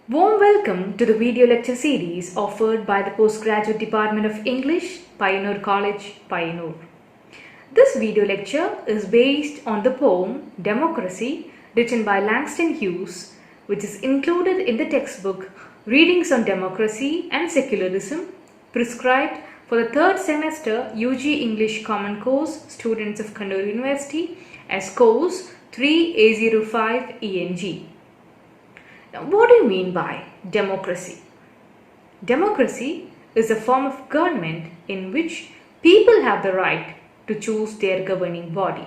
Warm welcome to the video lecture series offered by the Postgraduate Department of English, Pioneer College, Pioneer. This video lecture is based on the poem Democracy written by Langston Hughes, which is included in the textbook Readings on Democracy and Secularism, prescribed for the third semester UG English Common Course students of Kannur University as course 3A05 ENG. Now, what do you mean by democracy? Democracy is a form of government in which people have the right to choose their governing body.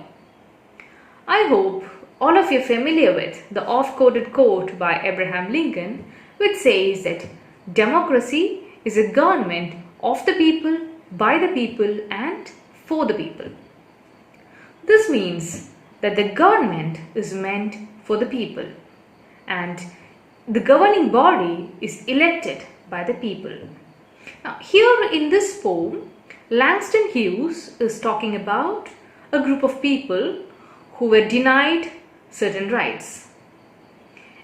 I hope all of you are familiar with the oft-quoted quote by Abraham Lincoln, which says that democracy is a government of the people, by the people, and for the people. This means that the government is meant for the people, and the governing body is elected by the people. Now, here in this poem, Langston Hughes is talking about a group of people who were denied certain rights,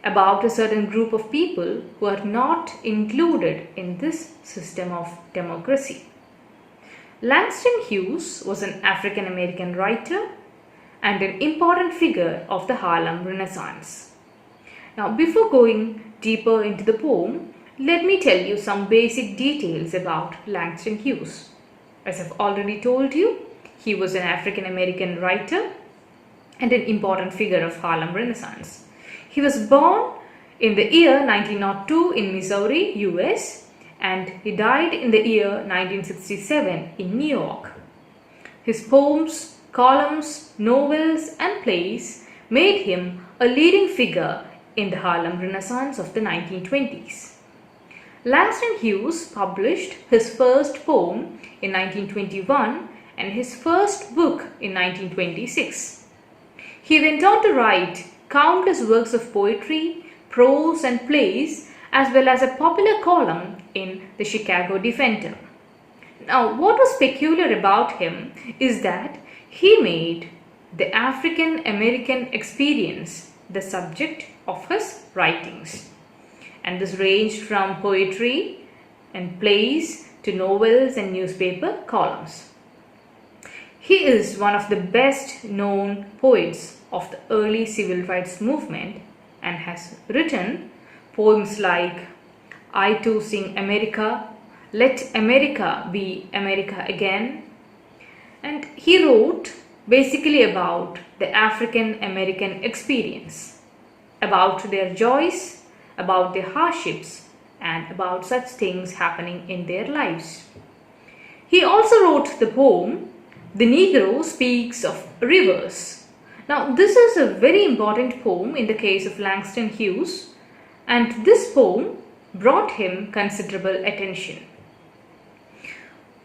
about a certain group of people who are not included in this system of democracy. Langston Hughes was an African American writer and an important figure of the Harlem Renaissance. Now, before going deeper into the poem, let me tell you some basic details about Langston Hughes. As I've already told you, he was an African American writer and an important figure of Harlem Renaissance. He was born in the year 1902 in Missouri, US, and he died in the year 1967 in New York. His poems, columns, novels, and plays made him a leading figure in the Harlem Renaissance of the 1920s. Langston Hughes published his first poem in 1921 and his first book in 1926. He went on to write countless works of poetry, prose, and plays, as well as a popular column in the Chicago Defender. Now, what was peculiar about him is that he made the African American experience the subject of his writings, and this ranged from poetry and plays to novels and newspaper columns. He is one of the best known poets of the early civil rights movement and has written poems like I Too Sing America, Let America Be America Again, and he wrote basically about the African American experience, about their joys, about their hardships, and about such things happening in their lives. He also wrote the poem The Negro Speaks of Rivers. Now, this is a very important poem in the case of Langston Hughes, and this poem brought him considerable attention.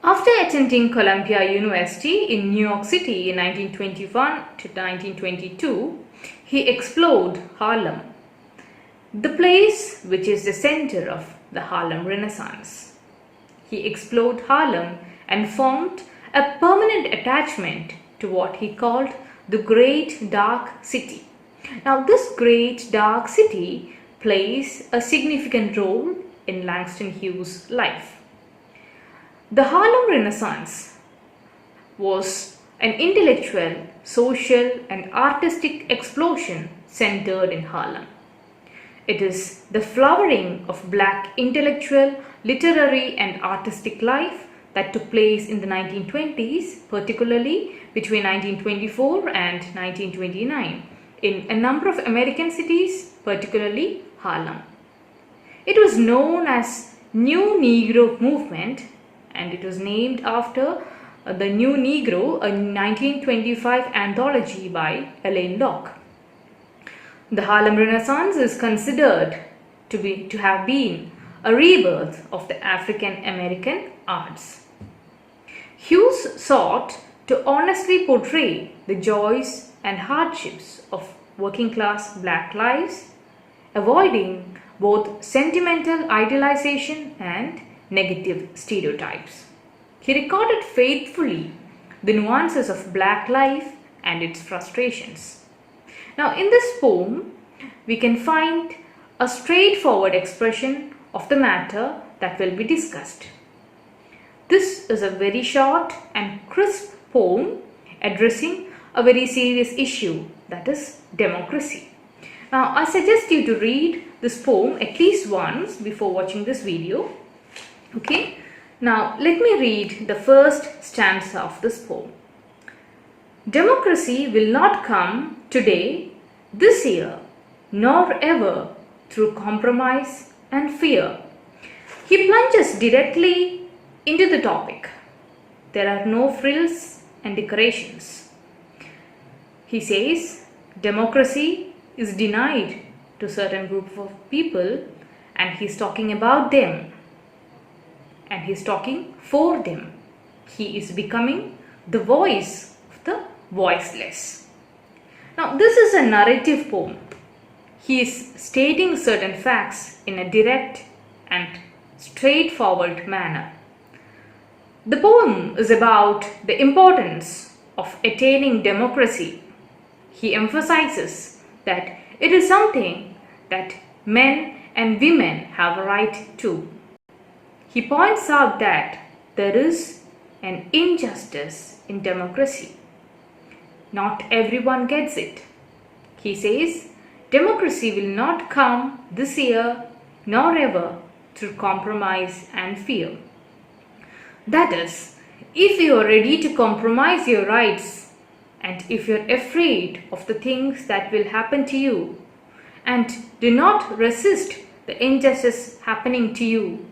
After attending Columbia University in New York City in 1921 to 1922, he explored Harlem, the place which is the center of the Harlem Renaissance. He explored Harlem and formed a permanent attachment to what he called the Great Dark City. Now, this Great Dark City plays a significant role in Langston Hughes' life. The Harlem Renaissance was an intellectual, social, and artistic explosion centered in Harlem. It is the flowering of black intellectual, literary, and artistic life that took place in the 1920s, particularly between 1924 and 1929, in a number of American cities, particularly Harlem. It was known as New Negro Movement, and it was named after the New Negro, a 1925 anthology by Alain Locke. The Harlem Renaissance is considered to have been a rebirth of the African American arts. Hughes sought to honestly portray the joys and hardships of working class black lives, avoiding both sentimental idealization and negative stereotypes. He recorded faithfully the nuances of black life and its frustrations. Now, in this poem, we can find a straightforward expression of the matter that will be discussed. This is a very short and crisp poem addressing a very serious issue, that is democracy. Now, I suggest you to read this poem at least once before watching this video. Okay? Now, let me read the first stanza of this poem. Democracy will not come today, this year, nor ever through compromise and fear. He plunges directly into the topic. There are no frills and decorations. He says democracy is denied to a certain group of people, and he's talking about them. And he's talking for them. He is becoming the voice of the voiceless. Now, this is a narrative poem. He is stating certain facts in a direct and straightforward manner. The poem is about the importance of attaining democracy. He emphasizes that it is something that men and women have a right to. He points out that there is an injustice in democracy. Not everyone gets it. He says democracy will not come this year nor ever through compromise and fear. That is, if you are ready to compromise your rights, and if you are afraid of the things that will happen to you, and do not resist the injustice happening to you,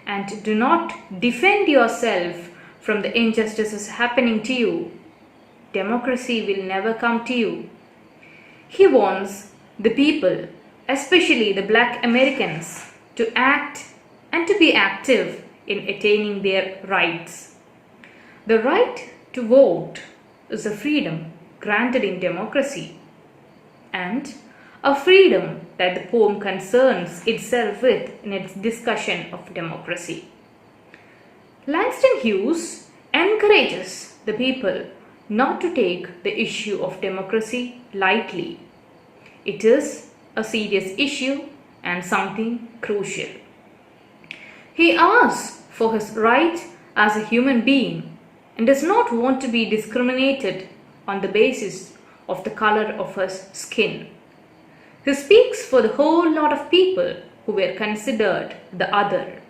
and do not defend yourself from the injustices happening to you, democracy will never come to you. He wants the people, especially the Black Americans, to act and to be active in attaining their rights. The right to vote is a freedom granted in democracy, and a freedom that the poem concerns itself with in its discussion of democracy. Langston Hughes encourages the people not to take the issue of democracy lightly. It is a serious issue and something crucial. He asks for his right as a human being and does not want to be discriminated on the basis of the color of his skin. He speaks for the whole lot of people who were considered the other,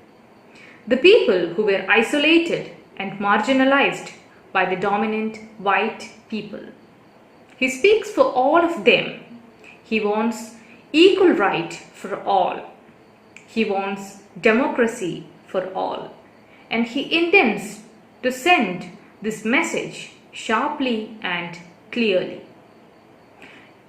the people who were isolated and marginalized by the dominant white people. He speaks for all of them. He wants equal right for all. He wants democracy for all. And he intends to send this message sharply and clearly.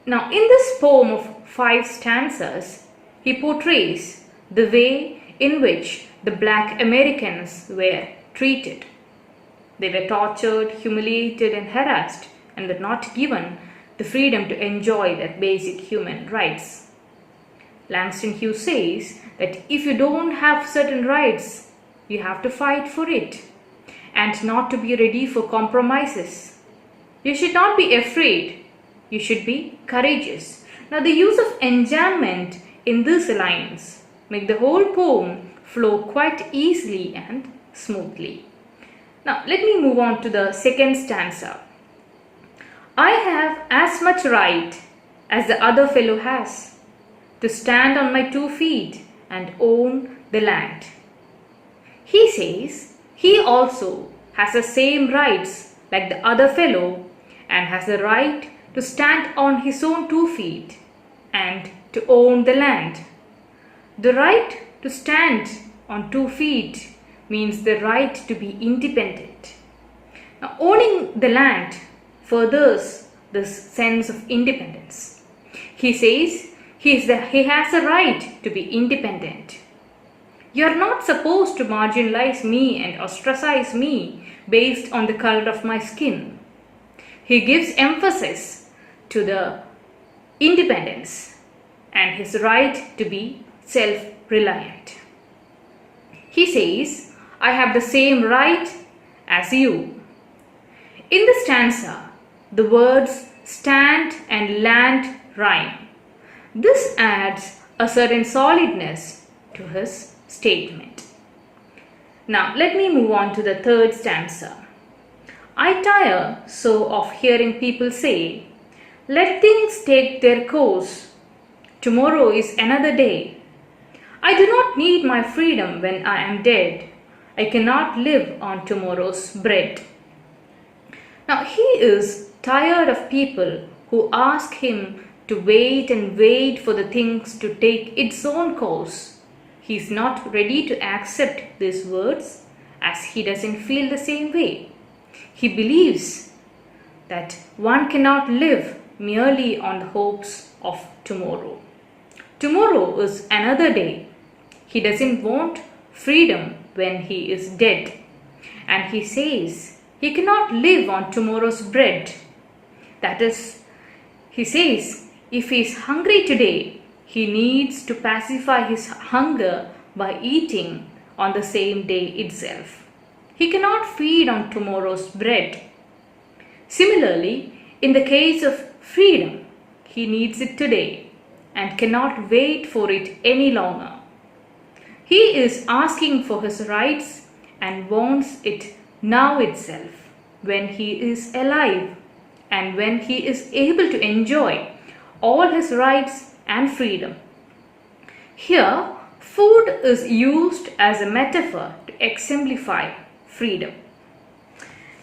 Now, in this poem of 5 stanzas, he portrays the way in which the Black Americans were treated. They were tortured, humiliated, and harassed, and were not given the freedom to enjoy their basic human rights. Langston Hughes says that if you don't have certain rights, you have to fight for it, and not to be ready for compromises. You should not be afraid. You should be courageous. Now, the use of enjambment in these lines make the whole poem flow quite easily and smoothly. Now, let me move on to the second stanza. I have as much right as the other fellow has to stand on my 2 feet and own the land. He says he also has the same rights like the other fellow and has the right to stand on his own 2 feet and to own the land. The right to stand on 2 feet means the right to be independent. Now, owning the land furthers this sense of independence. He says he has a right to be independent. You are not supposed to marginalize me and ostracize me based on the color of my skin. He gives emphasis to the independence and his right to be self-reliant. He says, I have the same right as you. In the stanza, the words stand and land rhyme. This adds a certain solidness to his statement. Now, let me move on to the third stanza. I tire so of hearing people say, let things take their course. Tomorrow is another day. I do not need my freedom when I am dead. I cannot live on tomorrow's bread. Now, he is tired of people who ask him to wait and wait for the things to take its own course. He is not ready to accept these words as he doesn't feel the same way. He believes that one cannot live merely on the hopes of tomorrow. Tomorrow is another day. He doesn't want freedom when he is dead. And he says he cannot live on tomorrow's bread. That is, he says if he is hungry today, he needs to pacify his hunger by eating on the same day itself. He cannot feed on tomorrow's bread. Similarly, in the case of freedom, he needs it today and cannot wait for it any longer. He is asking for his rights and wants it now itself, when he is alive and when he is able to enjoy all his rights and freedom. Here, food is used as a metaphor to exemplify freedom.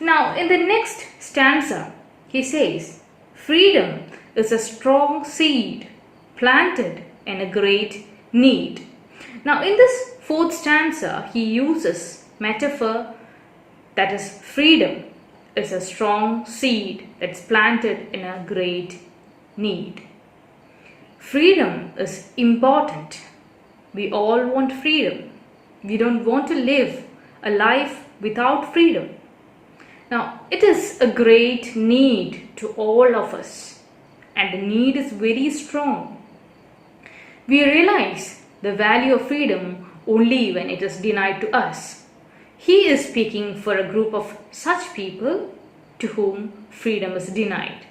Now, in the next stanza, he says, freedom is a strong seed planted in a great need. Now, in this fourth stanza, he uses metaphor that is freedom is a strong seed that's planted in a great need. Freedom is important. We all want freedom. We don't want to live a life without freedom. Now, it is a great need to all of us, and the need is very strong. We realize the value of freedom only when it is denied to us. He is speaking for a group of such people to whom freedom is denied.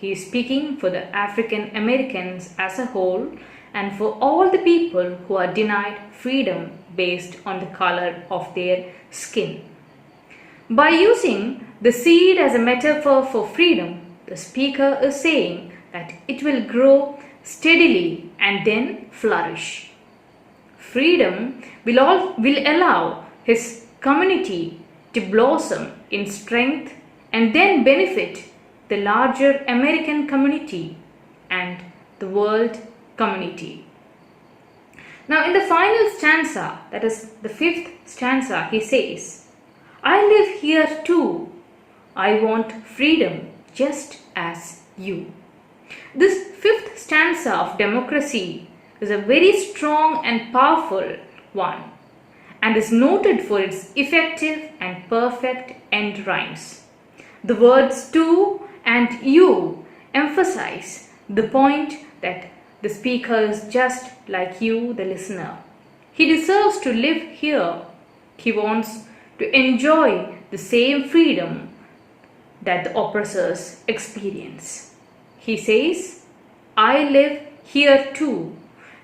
He is speaking for the African Americans as a whole and for all the people who are denied freedom based on the color of their skin. By using the seed as a metaphor for freedom, the speaker is saying that it will grow steadily and then flourish. Freedom will allow his community to blossom in strength and then benefit the larger American community and the world community. Now, in the final stanza, that is the fifth stanza, he says, I live here too. I want freedom just as you. This fifth stanza of Democracy is a very strong and powerful one and is noted for its effective and perfect end rhymes. The words to and you emphasize the point that the speaker is just like you, the listener. He deserves to live here. He wants to enjoy the same freedom that the oppressors experience. He says, I live here too.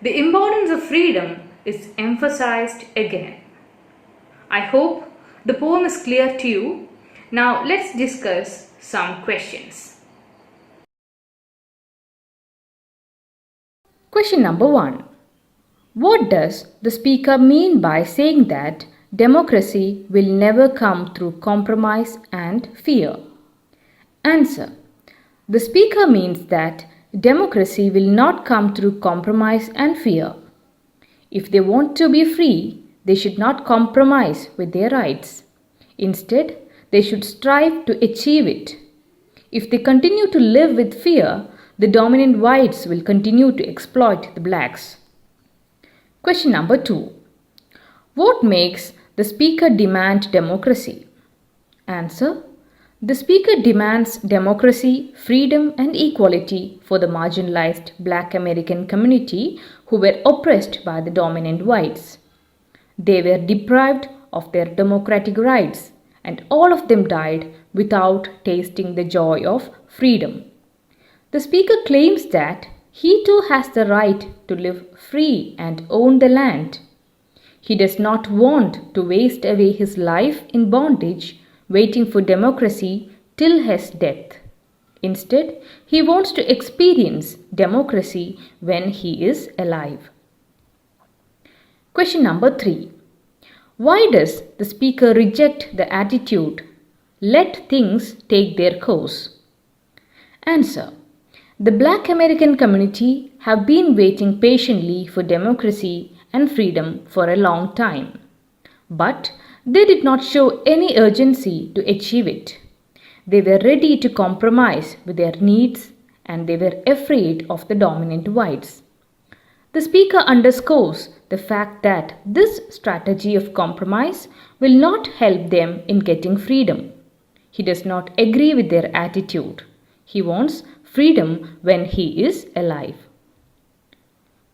The importance of freedom is emphasized again. I hope the poem is clear to you. Now let's discuss some questions. Question number 1. What does the speaker mean by saying that democracy will never come through compromise and fear? Answer. The speaker means that democracy will not come through compromise and fear. If they want to be free, they should not compromise with their rights. Instead, they should strive to achieve it. If they continue to live with fear, the dominant whites will continue to exploit the blacks. Question number 2. What makes the speaker demand democracy? Answer. The speaker demands democracy, freedom and equality for the marginalized Black American community who were oppressed by the dominant whites. They were deprived of their democratic rights and all of them died without tasting the joy of freedom. The speaker claims that he too has the right to live free and own the land. He does not want to waste away his life in bondage, waiting for democracy till his death. Instead, he wants to experience democracy when he is alive. Question number 3. Why does the speaker reject the attitude, "Let things take their course"? Answer. The Black American community have been waiting patiently for democracy and freedom for a long time. But they did not show any urgency to achieve it. They were ready to compromise with their needs, and they were afraid of the dominant whites. The speaker underscores the fact that this strategy of compromise will not help them in getting freedom. He does not agree with their attitude. He wants freedom when he is alive.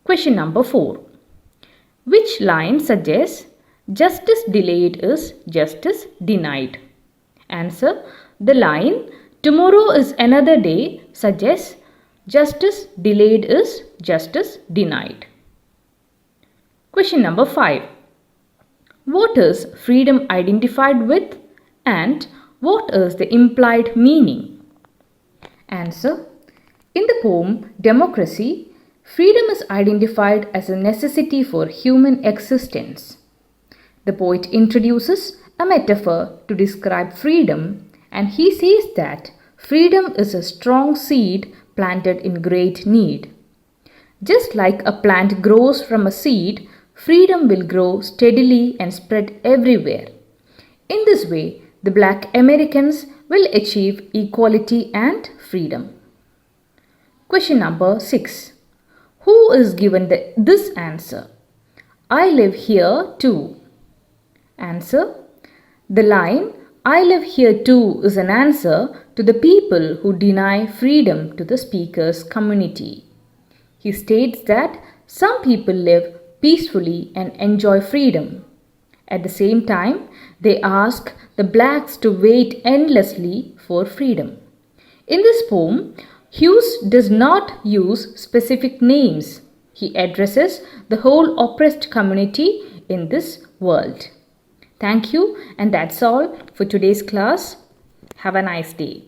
Question number 4. Which line suggests justice delayed is justice denied? Answer. The line "tomorrow is another day" suggests justice delayed is justice denied. Question number 5. What is freedom identified with, and what is the implied meaning? Answer. In the poem Democracy, freedom is identified as a necessity for human existence. The poet introduces a metaphor to describe freedom, and he says that freedom is a strong seed planted in great need. Just like a plant grows from a seed, freedom will grow steadily and spread everywhere. In this way, the Black Americans will achieve equality and freedom. Question number 6. Who is given this answer? I live here too. Answer. The line "I live here too" is an answer to the people who deny freedom to the speaker's community. He states that some people live peacefully and enjoy freedom. At the same time, they ask the blacks to wait endlessly for freedom. In this poem, Hughes does not use specific names. He addresses the whole oppressed community in this world. Thank you, and that's all for today's class. Have a nice day.